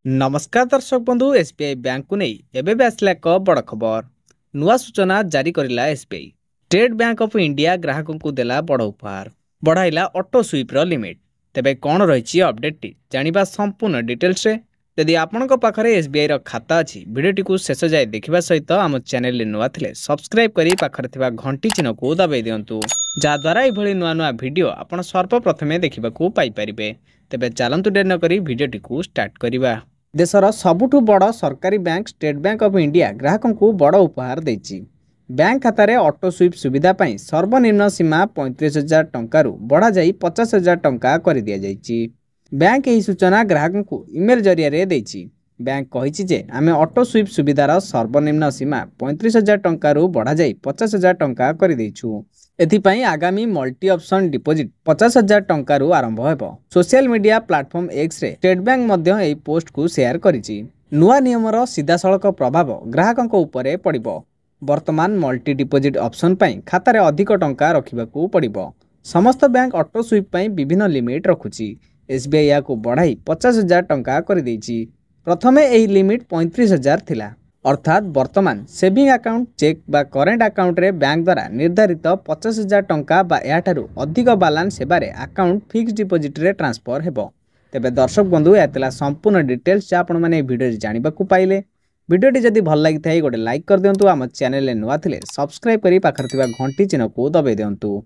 नमस्कार दर्शक बंधु एसबीआई बैंक को नहीं एबे भी आसला एक बड़ खबर। नुआ सूचना जारी करिला SBI state bank of India ग्राहकों को देला बड़ उपहार बढ़ाइला ऑटो स्वीप रो लिमिट। तेबे कौन रही अपडेट टी जानिबा संपूर्ण डिटेल्स रे। यदि आपनक पाखरे एसबीआई रो खाता अछि वीडियोटी को शेष जाय देखिबा सहित आम चैनल रे नुआ थिले सब्सक्राइब करी पाखरे थिबा घंटी चिन्ह को दबाई दियंतु जा द्वारा एभली नुआ नुआ वीडियो आपण सर्वप्रथमे देखिबा को पाई परिबे। तेबे चलंतु डेर न करी वीडियोटी को स्टार्ट करिबा। देशर सबुठु बड़ सरकारी bank state bank of India ग्राहकों को बड़ उपहार देछि। बैंक खाता रे ऑटो स्वीप सुविधा पाई सर्वनिम्न सीमा 35,000 टंका बढ़ा जाई 50,000 टंका कर दिया जाइछि। बैंक यही सूचना ग्राहकों को ईमेल जरिया रे देछि। बैंक कहिछि जे आमे ऑटो स्वीप सुविधार सर्वनिम्न सीमा 35,000 टंका बढ़ा जाई 50,000 टंका कर देछु। एथिपाई आगामी मल्टी ऑप्शन डिपोजिट 50,000 टंका आरंभ हेबो। सोशल मीडिया प्लेटफॉर्म एक्स रे स्टेट बैंक मध्य एही पोस्ट को शेयर करिछि। नुआ नियमर सीधासळख प्रभाव ग्राहकंक उपरे पड़िबो। वर्तमान मल्टी डिपोजिट ऑप्शन पाई खाता रे अधिक टंका रखिबाकू पड़िबो। समस्त बैंक ऑटो स्वीप पाई विभिन्न लिमिट रखुछि। एसबीआई या को बढ़ाई 50,000 टंका कर देछि। प्रथमे एही लिमिट 35,000 थिला। अर्थात वर्तमान सेविंग अकाउंट चेक बा करेंट अकाउंट रे बैंक द्वारा निर्धारित 50,000 टंका बा याठारु अधिक balance Hebare account fix deposit रे ट्रांसफर हेबो। तेबे दर्शक बंधु यातला संपूर्ण डिटेल्स जे आपण माने वीडियो जानिबा को पाइले। वीडियोटी जदि भल लागि थाई गोटे लाइक कर दियंतु। आम चैनल रे नुआ थिले सब्सक्राइब करी पाखर थिबा घंटी चिन्ह को दबाई दियंतु।